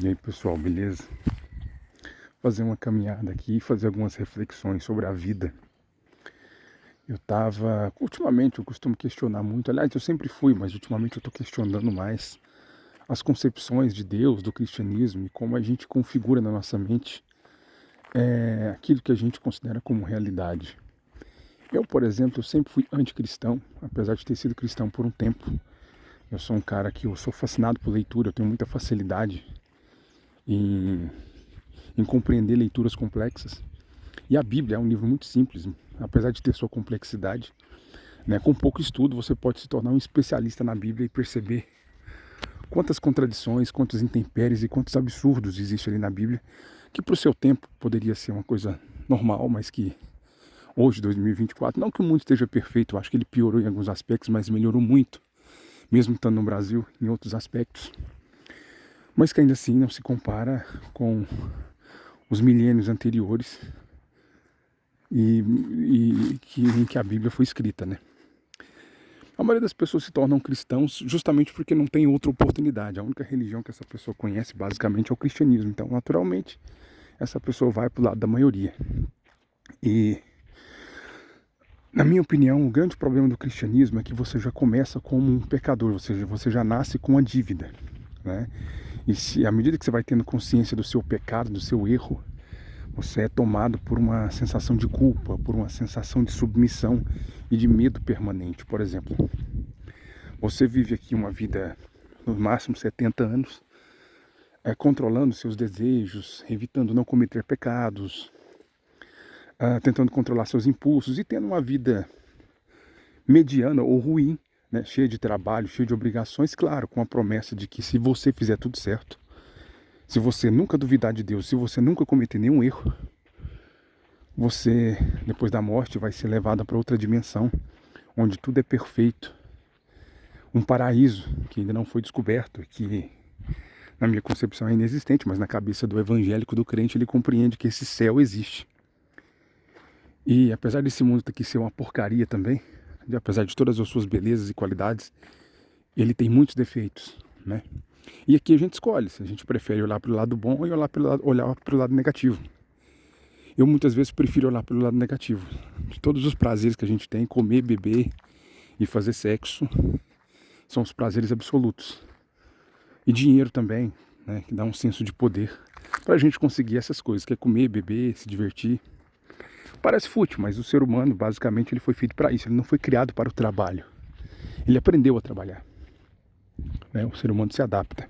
E aí pessoal, beleza? Fazer uma caminhada aqui e fazer algumas reflexões sobre a vida. Ultimamente eu costumo questionar muito, aliás eu sempre fui, mas ultimamente eu estou questionando mais as concepções de Deus, do cristianismo e como a gente configura na nossa mente aquilo que a gente considera como realidade. Eu, por exemplo, eu sempre fui anticristão, apesar de ter sido cristão por um tempo. Eu sou um cara que eu sou fascinado por leitura, eu tenho muita facilidade em, em compreender leituras complexas. E a Bíblia é um livro muito simples, apesar de ter sua complexidade. Né? Com pouco estudo, você pode se tornar um especialista na Bíblia e perceber quantas contradições, quantos intempéries e quantos absurdos existem ali na Bíblia, que para o seu tempo poderia ser uma coisa normal, mas que hoje, 2024, não que o mundo esteja perfeito, eu acho que ele piorou em alguns aspectos, mas melhorou muito, mesmo estando no Brasil, em outros aspectos. Mas que ainda assim não se compara com os milênios anteriores em que a Bíblia foi escrita, né? A maioria das pessoas se tornam cristãos justamente porque não tem outra oportunidade. A única religião que essa pessoa conhece basicamente é o cristianismo. Então, naturalmente, essa pessoa vai para o lado da maioria. E, na minha opinião, o grande problema do cristianismo é que você já começa como um pecador, ou seja, você já nasce com uma dívida, né? E à medida que você vai tendo consciência do seu pecado, do seu erro, você é tomado por uma sensação de culpa, por uma sensação de submissão e de medo permanente. Por exemplo, você vive aqui uma vida, no máximo 70 anos, controlando seus desejos, evitando não cometer pecados, tentando controlar seus impulsos e tendo uma vida mediana ou ruim, né, cheia de trabalho, cheia de obrigações, claro, com a promessa de que se você fizer tudo certo, se você nunca duvidar de Deus, se você nunca cometer nenhum erro, você, depois da morte, vai ser levado para outra dimensão, onde tudo é perfeito. Um paraíso que ainda não foi descoberto, que na minha concepção é inexistente, mas na cabeça do evangélico, do crente, ele compreende que esse céu existe. E apesar desse mundo aqui ser uma porcaria também, apesar de todas as suas belezas e qualidades, ele tem muitos defeitos, né? E aqui a gente escolhe se a gente prefere olhar para o lado bom ou olhar para o lado negativo. Eu muitas vezes prefiro olhar pelo lado negativo. De todos os prazeres que a gente tem, comer, beber e fazer sexo, são os prazeres absolutos. E dinheiro também, né, que dá um senso de poder para a gente conseguir essas coisas, que é comer, beber, se divertir. Parece fútil, mas o ser humano, basicamente, ele foi feito para isso. Ele não foi criado para o trabalho. Ele aprendeu a trabalhar. Né? O ser humano se adapta.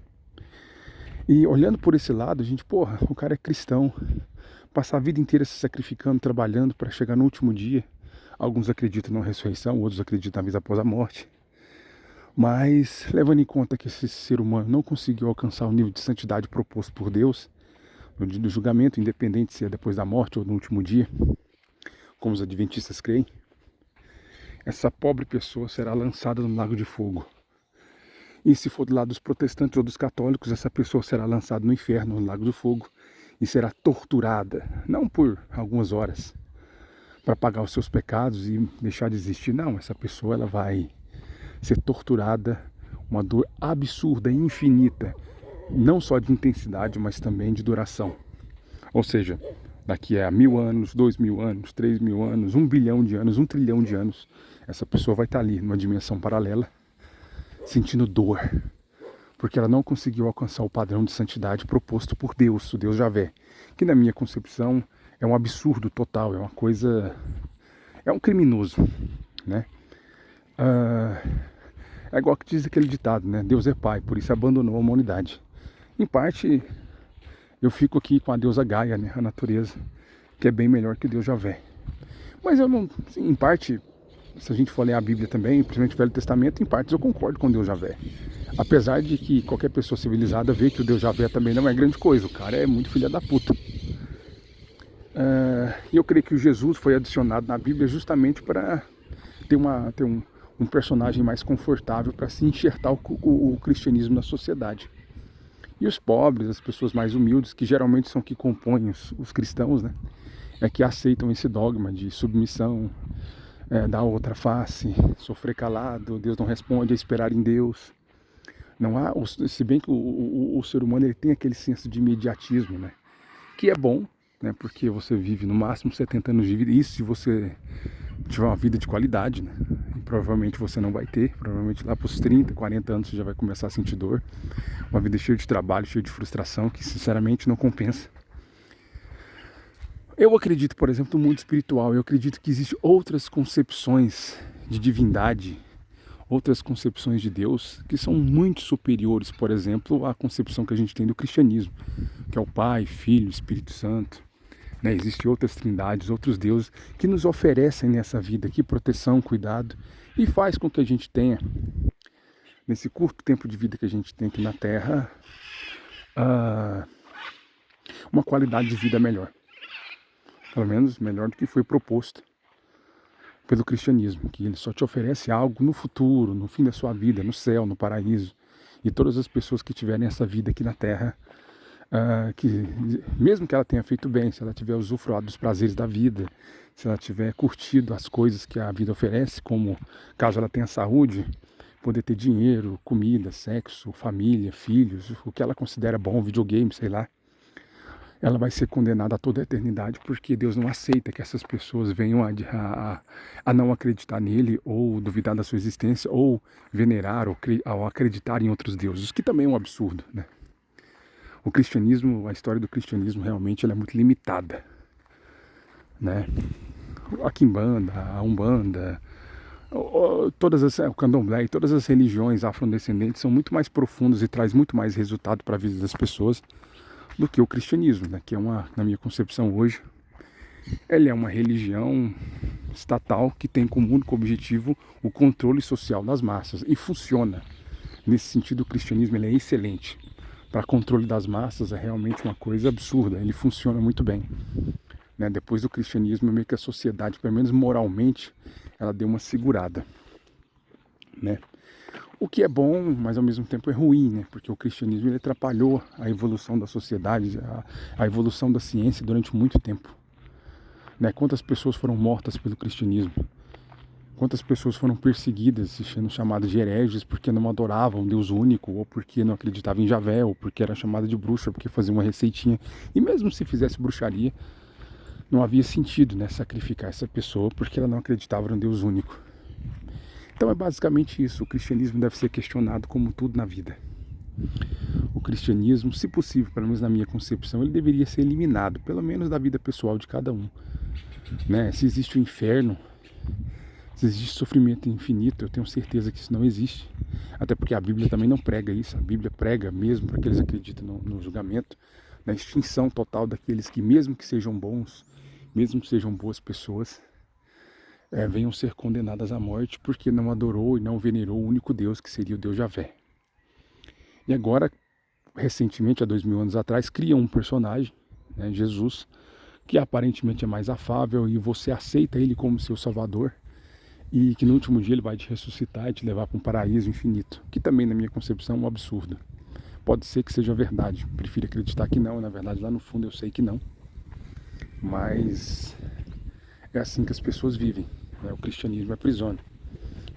E olhando por esse lado, a gente, porra, o cara é cristão, passar a vida inteira se sacrificando, trabalhando para chegar no último dia. Alguns acreditam na ressurreição, outros acreditam na vida após a morte. Mas, levando em conta que esse ser humano não conseguiu alcançar o nível de santidade proposto por Deus, no dia do julgamento, independente se é depois da morte ou no último dia, como os adventistas creem, essa pobre pessoa será lançada no lago de fogo. E se for do lado dos protestantes ou dos católicos, essa pessoa será lançada no inferno, no lago do fogo, e será torturada, não por algumas horas, para pagar os seus pecados e deixar de existir. Não, essa pessoa ela vai ser torturada, uma dor absurda, infinita, não só de intensidade, mas também de duração. Ou seja, daqui a 1000 anos, 2000 anos, 3000 anos, 1 bilhão de anos, 1 trilhão de anos, essa pessoa vai estar ali numa dimensão paralela, sentindo dor, porque ela não conseguiu alcançar o padrão de santidade proposto por Deus, o Deus Javé, que na minha concepção é um absurdo total, é uma coisa, é um criminoso, né? É igual que diz aquele ditado, né? Deus é pai, por isso abandonou a humanidade. Em parte, eu fico aqui com a deusa Gaia, né? A natureza, que é bem melhor que Deus Javé. Mas eu não, assim, em parte, se a gente for ler a Bíblia também, principalmente o Velho Testamento, em partes eu concordo com Deus Javé. Apesar de que qualquer pessoa civilizada vê que o Deus Javé também não é grande coisa, o cara é muito filha da puta. E eu creio que o Jesus foi adicionado na Bíblia justamente para ter um personagem mais confortável para se enxertar o cristianismo na sociedade. E os pobres, as pessoas mais humildes, que geralmente são que compõem os cristãos, né, é que aceitam esse dogma de submissão, dar outra face, sofrer calado, Deus não responde, é esperar em Deus. Não há, se bem que o ser humano ele tem aquele senso de imediatismo, né? Que é bom, né? Porque você vive no máximo 70 anos de vida. Isso se você tiver uma vida de qualidade, né? E provavelmente você não vai ter. Provavelmente lá para os 30, 40 anos você já vai começar a sentir dor. Uma vida cheia de trabalho, cheia de frustração, que sinceramente não compensa. Eu acredito, por exemplo, no mundo espiritual. Eu acredito que existem outras concepções de divindade, outras concepções de Deus que são muito superiores, por exemplo, à concepção que a gente tem do cristianismo, que é o Pai, Filho, Espírito Santo. Né? Existem outras trindades, outros deuses que nos oferecem nessa vida aqui proteção, cuidado e faz com que a gente tenha, nesse curto tempo de vida que a gente tem aqui na Terra, uma qualidade de vida melhor. Pelo menos melhor do que foi proposto pelo cristianismo, que ele só te oferece algo no futuro, no fim da sua vida, no céu, no paraíso. E todas as pessoas que tiverem essa vida aqui na Terra, que mesmo que ela tenha feito bem, se ela tiver usufruído dos prazeres da vida, se ela tiver curtido as coisas que a vida oferece, como caso ela tenha saúde, poder ter dinheiro, comida, sexo, família, filhos, o que ela considera bom, videogame, sei lá, ela vai ser condenada a toda a eternidade, porque Deus não aceita que essas pessoas venham a não acreditar nele, ou duvidar da sua existência, ou venerar, ou acreditar em outros deuses, que também é um absurdo, né? O cristianismo, a história do cristianismo realmente ela é muito limitada, né? A quimbanda, a umbanda, o candomblé e todas as religiões afrodescendentes são muito mais profundas e traz muito mais resultado para a vida das pessoas do que o cristianismo, né? Que é na minha concepção hoje, ele é uma religião estatal que tem como único objetivo o controle social das massas e funciona. Nesse sentido, o cristianismo ele é excelente. Para controle das massas é realmente uma coisa absurda, ele funciona muito bem. Né? Depois do cristianismo, meio que a sociedade, pelo menos moralmente, ela deu uma segurada. Né? O que é bom, mas ao mesmo tempo é ruim, né? Porque o cristianismo ele atrapalhou a evolução da sociedade, a evolução da ciência durante muito tempo. Né? Quantas pessoas foram mortas pelo cristianismo? Quantas pessoas foram perseguidas, sendo chamadas de hereges porque não adoravam um Deus único, ou porque não acreditavam em Javé, ou porque era chamada de bruxa, porque fazia uma receitinha. E mesmo se fizesse bruxaria, não havia sentido, né, sacrificar essa pessoa porque ela não acreditava em Deus único. Então é basicamente isso. O cristianismo deve ser questionado como tudo na vida. O cristianismo, se possível, pelo menos na minha concepção, ele deveria ser eliminado, pelo menos da vida pessoal de cada um. Né? Se existe o inferno, se existe sofrimento infinito, eu tenho certeza que isso não existe. Até porque a Bíblia também não prega isso. A Bíblia prega mesmo para que eles acreditem no julgamento, na extinção total daqueles que, mesmo que sejam bons, mesmo que sejam boas pessoas, venham ser condenadas à morte porque não adorou e não venerou o único Deus, que seria o Deus Javé. E agora, recentemente, há 2000 anos atrás, criam um personagem, né, Jesus, que aparentemente é mais afável e você aceita ele como seu salvador, e que no último dia ele vai te ressuscitar e te levar para um paraíso infinito, que também na minha concepção é um absurdo. Pode ser que seja verdade, prefiro acreditar que não, na verdade lá no fundo eu sei que não, mas é assim que as pessoas vivem, né? O cristianismo aprisiona,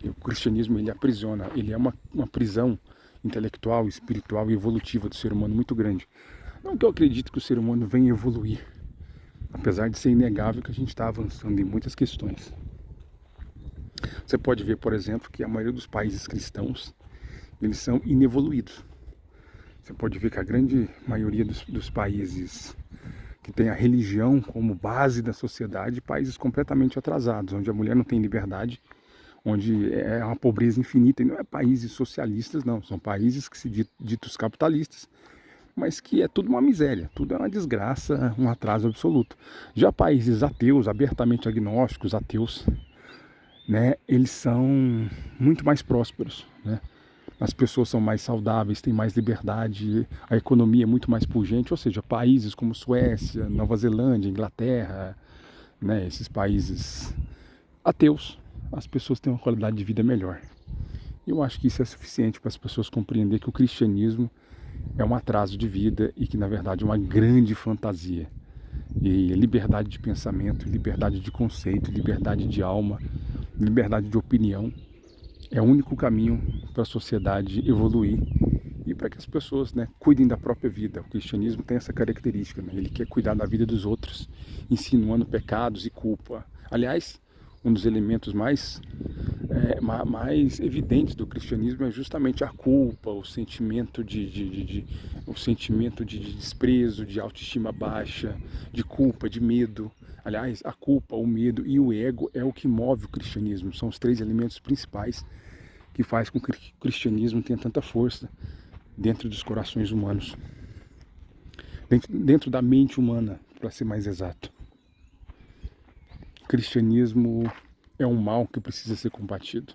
e o cristianismo ele aprisiona, ele é uma prisão intelectual, espiritual e evolutiva do ser humano muito grande. Não que eu acredito que o ser humano venha evoluir, apesar de ser inegável que a gente está avançando em muitas questões. Você pode ver, por exemplo, que a maioria dos países cristãos, eles são inevoluídos. Você pode ver que a grande maioria dos países que tem a religião como base da sociedade, países completamente atrasados, onde a mulher não tem liberdade, onde é uma pobreza infinita. E não é países socialistas, não. São países que se ditos capitalistas, mas que é tudo uma miséria, tudo é uma desgraça, um atraso absoluto. Já países ateus, abertamente agnósticos, ateus, né, eles são muito mais prósperos, né? As pessoas são mais saudáveis, têm mais liberdade, a economia é muito mais pujante, ou seja, países como Suécia, Nova Zelândia, Inglaterra, né, esses países ateus, as pessoas têm uma qualidade de vida melhor. E eu acho que isso é suficiente para as pessoas compreender que o cristianismo é um atraso de vida e que na verdade é uma grande fantasia. E liberdade de pensamento, liberdade de conceito, liberdade de alma, liberdade de opinião É o único caminho para a sociedade evoluir e para que as pessoas, né, cuidem da própria vida. O cristianismo tem essa característica, né? Ele quer cuidar da vida dos outros, insinuando pecados e culpa. Aliás, um dos elementos mais evidentes do cristianismo é justamente a culpa, o sentimento de desprezo, de autoestima baixa, de culpa, de medo. Aliás, a culpa, o medo e o ego é o que move o cristianismo. São os 3 elementos principais que faz com que o cristianismo tenha tanta força dentro dos corações humanos, dentro da mente humana, para ser mais exato. O cristianismo é um mal que precisa ser combatido.